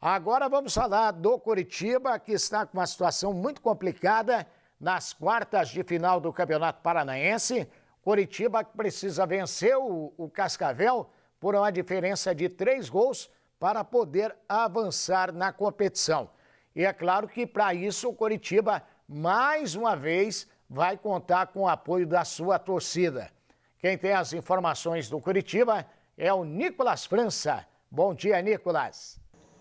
Agora vamos falar do Coritiba, que está com uma situação muito complicada nas quartas de final do Campeonato Paranaense. Coritiba precisa vencer o Cascavel por uma diferença de 3 gols para poder avançar na competição. E é claro que para isso o Coritiba, mais uma vez, vai contar com o apoio da sua torcida. Quem tem as informações do Coritiba é o Nicolas França. Bom dia, Nicolas.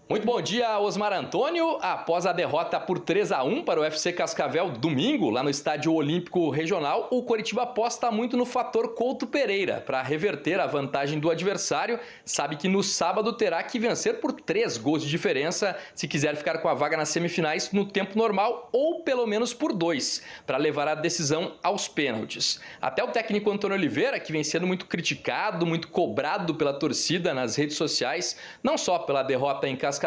Muito bom dia, Osmar Antônio. Após a derrota por 3-1 para o FC Cascavel domingo, lá no Estádio Olímpico Regional, o Coritiba aposta muito no fator Couto Pereira para reverter a vantagem do adversário. Sabe que no sábado terá que vencer por 3 gols de diferença se quiser ficar com a vaga nas semifinais no tempo normal ou pelo menos por 2, para levar a decisão aos pênaltis. Até o técnico Antônio Oliveira, que vem sendo muito criticado, muito cobrado pela torcida nas redes sociais, não só pela derrota em Cascavel,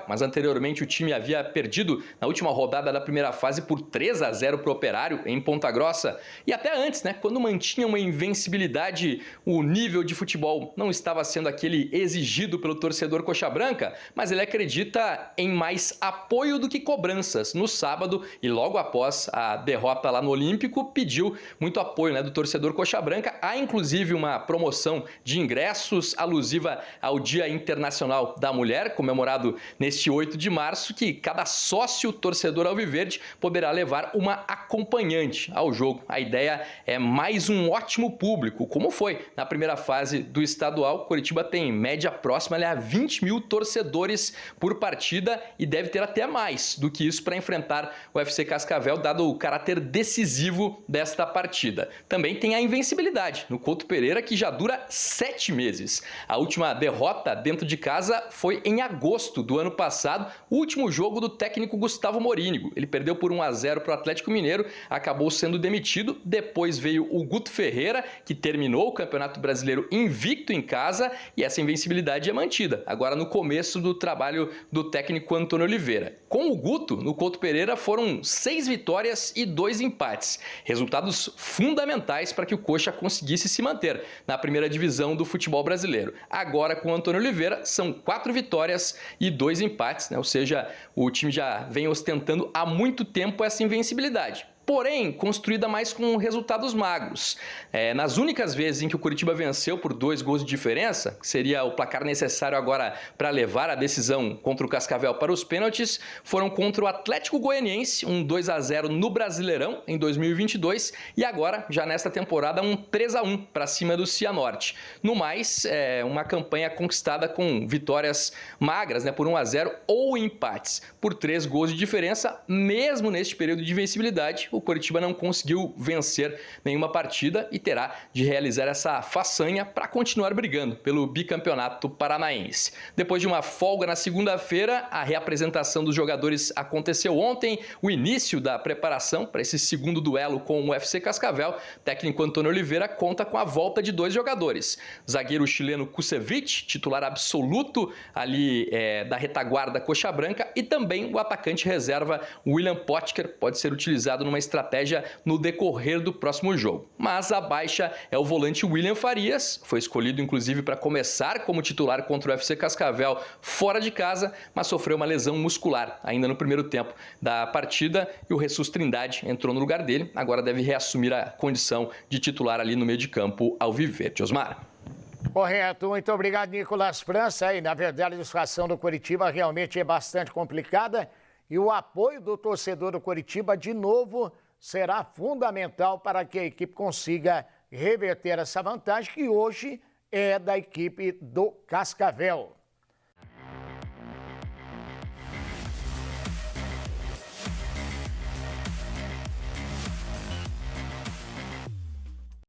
mas anteriormente o time havia perdido na última rodada da primeira fase por 3-0 para o Operário em Ponta Grossa. E até antes, quando mantinha uma invencibilidade, o nível de futebol não estava sendo aquele exigido pelo torcedor coxa branca, mas ele acredita em mais apoio do que cobranças. No sábado, e logo após a derrota lá no Olímpico, pediu muito apoio do torcedor coxa branca. Há inclusive uma promoção de ingressos alusiva ao Dia Internacional da Mulher, comemorado neste 8 de março, que cada sócio torcedor alviverde poderá levar uma acompanhante ao jogo. A ideia é mais um ótimo público, como foi na primeira fase do estadual. Coritiba tem média próxima a 20 mil torcedores por partida e deve ter até mais do que isso para enfrentar o FC Cascavel, dado o caráter decisivo desta partida. Também tem a invencibilidade no Couto Pereira, que já dura 7 meses. A última derrota dentro de casa foi em agosto do ano passado, o último jogo do técnico Gustavo Morínigo. Ele perdeu por 1-0 para o Atlético Mineiro, acabou sendo demitido. Depois veio o Guto Ferreira, que terminou o Campeonato Brasileiro invicto em casa, e essa invencibilidade é mantida agora no começo do trabalho do técnico Antônio Oliveira. Com o Guto, no Couto Pereira foram 6 vitórias e 2 empates, resultados fundamentais para que o Coxa conseguisse se manter na primeira divisão do futebol brasileiro. Agora, com o Antônio Oliveira, são 4 vitórias e 2 empates, ou seja, o time já vem ostentando há muito tempo essa invencibilidade. Porém, construída mais com resultados magros. Nas únicas vezes em que o Coritiba venceu por 2 gols de diferença, que seria o placar necessário agora para levar a decisão contra o Cascavel para os pênaltis, foram contra o Atlético Goianiense, um 2-0 no Brasileirão em 2022, e agora, já nesta temporada, um 3-1 para cima do Cianorte. No mais, uma campanha conquistada com vitórias magras, por 1-0 ou empates por 3 gols de diferença. Mesmo neste período de invencibilidade, o Coritiba não conseguiu vencer nenhuma partida e terá de realizar essa façanha para continuar brigando pelo bicampeonato paranaense. Depois de uma folga na segunda-feira, a reapresentação dos jogadores aconteceu ontem, o início da preparação para esse segundo duelo com o FC Cascavel. O técnico Antônio Oliveira conta com a volta de 2 jogadores. Zagueiro chileno Kusevich, titular absoluto ali da retaguarda coxa branca, e também o atacante reserva William Potker, pode ser utilizado numa estratégia no decorrer do próximo jogo. Mas a baixa é o volante William Farias, foi escolhido inclusive para começar como titular contra o FC Cascavel fora de casa, mas sofreu uma lesão muscular ainda no primeiro tempo da partida, e o Jesus Trindade entrou no lugar dele. Agora deve reassumir a condição de titular ali no meio de campo alviverde. Osmar. Correto, muito obrigado, Nicolas França. E, na verdade, a situação do Coritiba realmente é bastante complicada, e o apoio do torcedor do Coritiba, de novo, será fundamental para que a equipe consiga reverter essa vantagem, que hoje é da equipe do Cascavel.